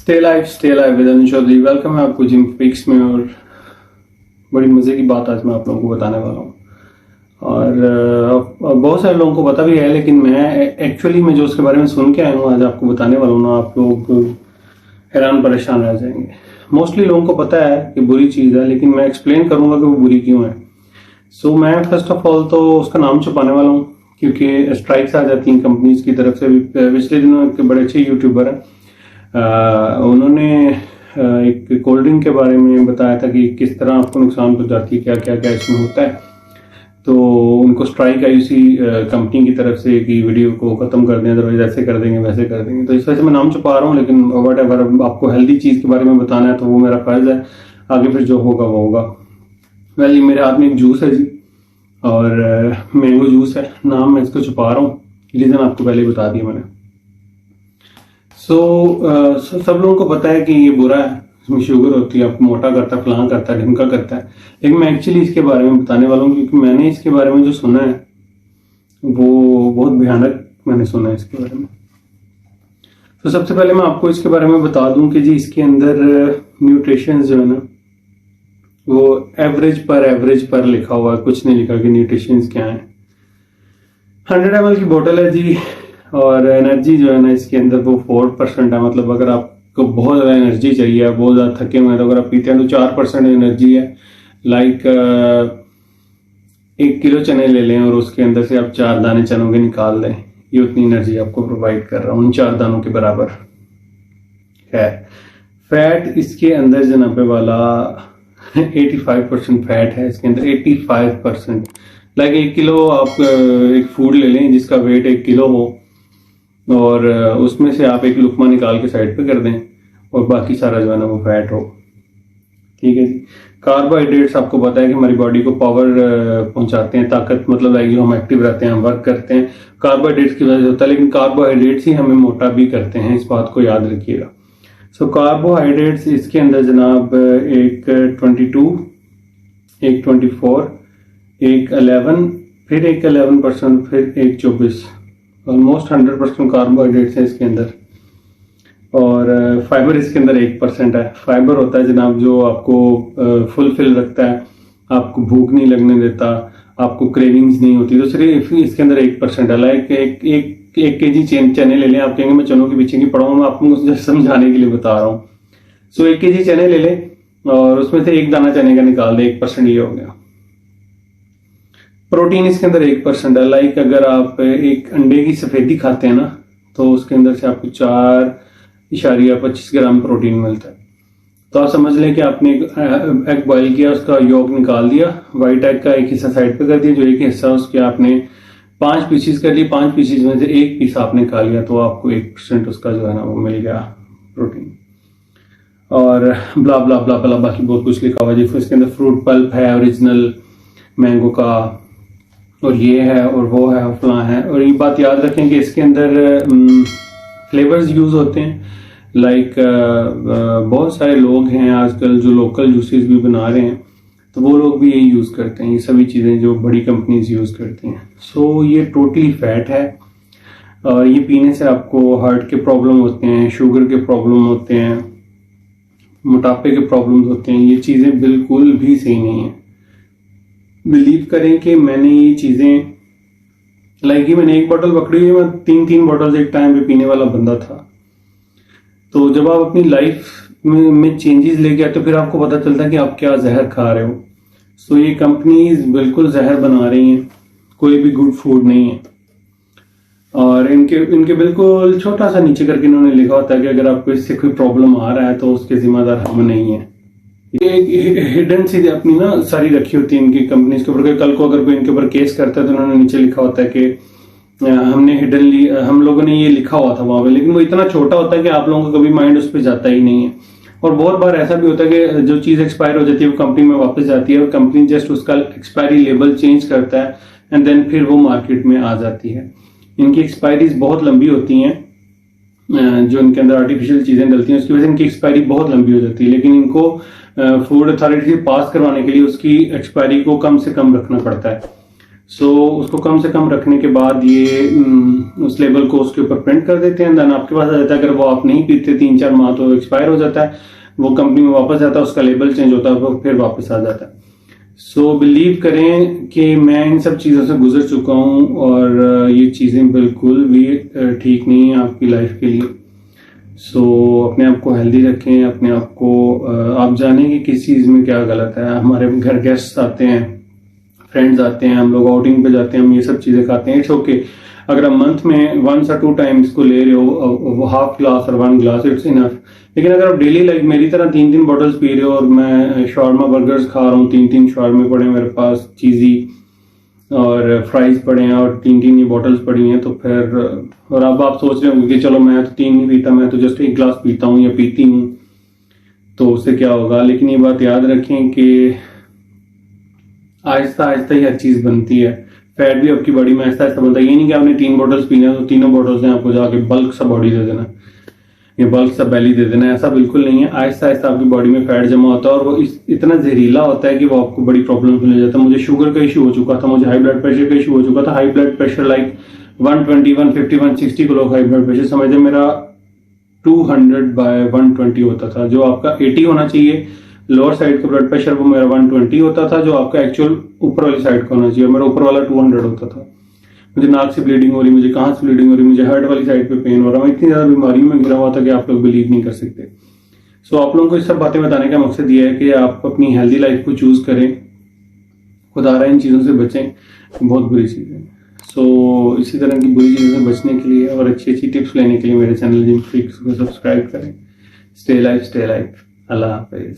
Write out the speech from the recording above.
Stay live with Anil Chaudhary. Welcome है आपको gym pics में। और बड़ी मज़े की बात आज मैं आप लोगों को बताने वाला हूँ। और बहुत सारे लोगों को पता भी है, लेकिन मैं जो उसके बारे में सुन के आया हूँ आज आपको बताने वाला हूँ ना, आप लोग हैरान परेशान रह जाएंगे। मोस्टली लोगों को पता है कि बुरी चीज़ है, लेकिन मैं एक्सप्लेन करूंगा कि वो बुरी क्यों है। सो मैं फर्स्ट ऑफ ऑल तो उसका नाम छुपाने वाला हूँ, क्योंकि स्ट्राइक्स आ जाती हैं कंपनीज की तरफ से। पिछले दिनों एक बड़े अच्छे यूट्यूबर हैं, उन्होंने एक कोल्ड ड्रिंक के बारे में बताया था कि किस तरह आपको नुकसान पहुंचाती है, क्या क्या क्या इसमें होता है। तो उनको स्ट्राइक आई उसी कंपनी की तरफ से कि वीडियो को खत्म कर दें, अदरवाइज ऐसे कर देंगे वैसे कर देंगे। तो इस वजह से मैं नाम छुपा रहा हूँ, लेकिन वट एवर आपको हेल्दी चीज़ के बारे में बताना है तो वो मेरा फर्ज है। आगे फिर जो होगा वो होगा। वेल, ये मेरे हाथ में एक जूस है जी, और मैंगो जूस है। नाम मैं इसको छुपा रहा हूँ, रीज़न आपको पहले ही बता दिया मैंने। सब लोगों को पता है कि ये बुरा है, इसमें शुगर होती है, आपको मोटा करता है, फलां करता है, ढिमका करता है। लेकिन मैं एक्चुअली इसके बारे में बताने वाला हूँ, क्योंकि मैंने इसके बारे में जो सुना है वो बहुत भयानक मैंने सुना है इसके बारे में। तो सबसे पहले मैं आपको इसके बारे में बता दूं कि जी इसके अंदर न्यूट्रिशन जो है ना, वो एवरेज पर लिखा हुआ है, कुछ नहीं लिखा कि न्यूट्रिशन क्या है। 100 ml की बोतल है जी, और एनर्जी जो है ना इसके अंदर वो 4% है। मतलब अगर आपको बहुत ज़्यादा एनर्जी चाहिए, बहुत ज़्यादा थके हुए हैं, तो अगर आप पीते हैं तो 4% एनर्जी है। लाइक 1 किलो चने ले लें और उसके अंदर से आप 4 दाने चनों के निकाल दें, ये उतनी एनर्जी आपको प्रोवाइड कर रहा हूँ, उन 4 दानों के बराबर है। फैट इसके अंदर जनाबे वाला 85% फैट है इसके अंदर, 85%। लाइक 1 किलो आप एक फूड ले लें जिसका वेट 1 किलो हो, और उसमें से आप एक लुकमा निकाल के साइड पे कर दें, और बाकी सारा जो है ना वो फैट हो। ठीक है जी। कार्बोहाइड्रेट्स आपको पता है कि हमारी बॉडी को पावर पहुंचाते हैं, ताकत, मतलब लाइक जो हम एक्टिव रहते हैं, हम वर्क करते हैं, कार्बोहाइड्रेट्स की वजह से होता है। लेकिन कार्बोहाइड्रेट्स ही हमें मोटा भी करते हैं, इस बात को याद रखिएगा। सो कार्बोहाइड्रेट्स इसके अंदर जनाब एक 22, एक 24, एक 11, फिर एक 11%, फिर एक 24, ऑलमोस्ट 100% कार्बोहाइड्रेट्स है इसके अंदर। और फाइबर इसके अंदर 1% है। फाइबर होता है जनाब जो आपको फुलफिल रखता है, आपको भूख नहीं लगने देता, आपको क्रेविंग्स नहीं होती। तो सिर्फ इसके अंदर 1% है। लाइक एक केजी चने ले लें, आप कहेंगे मैं चनों के पीछे की पड़ा हूँ, मैं आपको समझाने के लिए बता रहा हूँ। सो 1 केजी चने ले लें और उसमें से एक दाना चने का निकाल दें, 1% ये हो गया। प्रोटीन इसके अंदर 1% है। लाइक अगर आप एक अंडे की सफेदी खाते हैं ना, तो उसके अंदर से आपको 4.25 ग्राम प्रोटीन मिलता है। तो आप समझ लें कि आपने एक एग बॉईल किया, उसका योक निकाल दिया, व्हाइट एग का एक हिस्सा साइड पे कर दिया, जो एक हिस्सा उसके आपने 5 पीसीज कर लिए, 5 पीसीज में से एक पीस आपने खा लिया, तो आपको 1% उसका जो है ना वो मिल गया प्रोटीन। और ब्ला ब्ला ब्ला ब्ला बाकी बहुत कुछ लिखा हुआ है। इसके अंदर फ्रूट पल्प है ओरिजिनल मैंगो का, और ये है और वो है और फलां है। और ये बात याद रखें कि इसके अंदर फ्लेवर्स यूज होते हैं। लाइक बहुत सारे लोग हैं आजकल जो लोकल जूसेस भी बना रहे हैं, तो वो लोग भी यही यूज करते हैं, ये सभी चीजें जो बड़ी कंपनीज यूज करती हैं। सो ये टोटली फैट है, और ये पीने से आपको हार्ट के प्रॉब्लम होते हैं, शुगर के प्रॉब्लम होते हैं, मोटापे के प्रॉब्लम होते हैं। ये चीजें बिल्कुल भी सही नहीं है। बिलीव करें कि मैंने ये चीजें मैंने एक बोतल पकड़ी हुई, मैं 3 बोतल एक टाइम पे पीने वाला बंदा था। तो जब आप अपनी लाइफ में चेंजेस लेके आते हो, फिर आपको पता चलता है कि आप क्या जहर खा रहे हो। सो ये कंपनीज बिल्कुल जहर बना रही हैं, कोई भी गुड फूड नहीं है। और इनके बिल्कुल छोटा सा नीचे करके इन्होंने लिखा होता है कि अगर आपको इससे कोई प्रॉब्लम आ रहा है तो उसके जिम्मेदार हम नहीं है। हिडन सी अपनी ना सारी रखी होती है इनकी कंपनीज के ऊपर। कल को अगर कोई इनके ऊपर केस करता है तो उन्होंने नीचे लिखा होता है कि हमने हिडनली, हम लोगों ने ये लिखा हुआ था वहां पे, लेकिन वो इतना छोटा होता है कि आप लोगों का कभी माइंड उस पर जाता ही नहीं है। और बहुत बार ऐसा भी होता है कि जो चीज एक्सपायर हो जाती है वो कंपनी में वापस जाती है, और कंपनी जस्ट उसका एक्सपायरी लेबल चेंज करता है, एंड देन फिर वो मार्केट में आ जाती है। इनकी एक्सपायरीज बहुत लंबी होती हैं, जो इनके अंदर आर्टिफिशियल चीजें डलती हैं उसकी वजह से इनकी एक्सपायरी बहुत लंबी हो जाती है। लेकिन इनको फूड अथॉरिटी से पास करवाने के लिए उसकी एक्सपायरी को कम से कम रखना पड़ता है। सो उसको कम से कम रखने के बाद ये उस लेबल को उसके ऊपर प्रिंट कर देते हैं, देन आपके पास आ जाता है। अगर वो आप नहीं पीते 3-4 माह तो एक्सपायर हो जाता है, वो कंपनी में वापस आता है, उसका लेबल चेंज होता है, वो फिर वापस आ जाता है। सो बिलीव करें कि मैं इन सब चीज़ों से गुजर चुका हूँ और ये चीज़ें बिल्कुल भी ठीक नहीं है आपकी लाइफ के लिए। सो अपने आप को हेल्दी रखें, अपने आप को आप जानें कि किस चीज़ में क्या गलत है। हमारे घर गेस्ट आते हैं, फ्रेंड्स आते हैं, हम लोग आउटिंग पे जाते हैं, हम ये सब चीज़ें खाते हैं, इट्स ओके। अगर आप मंथ में 1 or 2 टाइम्स को ले रहे हो, हाफ ग्लास और 1 ग्लास, इट्स इनफ। लेकिन अगर आप डेली लाइक मेरी तरह 3-3 बॉटल्स पी रहे हो और मैं शॉर्मा बर्गर्स खा रहा हूँ, 3-3 शॉर्मे पड़े मेरे पास, चीज़ी और फ्राइज पड़े हैं और 3-3 ये बॉटल्स पड़ी हैं, तो फिर और अब आप सोच रहे हो कि चलो मैं तो 3 नहीं पीता, मैं तो जस्ट 1 ग्लास पीता हूँ या पीती हूँ, तो उससे क्या होगा। लेकिन ये बात याद रखें कि आहिस्ता आहिस्ता ही हर चीज़ बनती है। फैट भी आपकी बॉडी में आहिस्ता आहिस्ता बनता है। ये नहीं कि आपने 3 बॉटल्स पीना है तो तीनों बॉटल्स ने आपको जाके बल्क सा बॉडी दे देना या बल्क सा बेली दे देना, ऐसा बिल्कुल नहीं है। आहिस्ता आहिस्ता आपकी बॉडी में फैट जमा होता है और वो इतना जहरीला होता है कि वो आपको बड़ी प्रॉब्लम ले जाता है। मुझे शुगर का इशू हो चुका था, मुझे हाई ब्लड प्रेशर का इशू हो चुका था। हाई ब्लड प्रेशर लाइक 120, 150, 160 को लोग हाई ब्लड प्रेशर समझते, मेरा 200/120 होता था। जो आपका 80 होना चाहिए लोअर साइड का ब्लड प्रेशर, वो मेरा 120 होता था। जो आपका एक्चुअल ऊपर वाली साइड का होना चाहिए, मेरा ऊपर वाला 200 होता था। मुझे नाक से ब्लीडिंग हो रही, मुझे कहाँ से ब्लीडिंग हो रही, मुझे हार्ट वाली साइड पे पेन हो रहा है। मैं इतनी ज्यादा बीमारियों में घिरा हुआ था कि आप लोग बिलीव नहीं कर सकते। सो आप लोगों को इस सब बातें बताने का मकसद ये है कि आप अपनी हेल्दी लाइफ को चूज करें, खुदारा इन चीज़ों से बचें, बहुत बुरी चीज़ है। सो इसी तरह की बुरी चीज़ों से बचने के लिए और अच्छी अच्छी टिप्स लेने के लिए मेरे चैनल जिम फ्रीक्स को सब्सक्राइब करें। Stay life, stay life. अल्लाह हाफिज।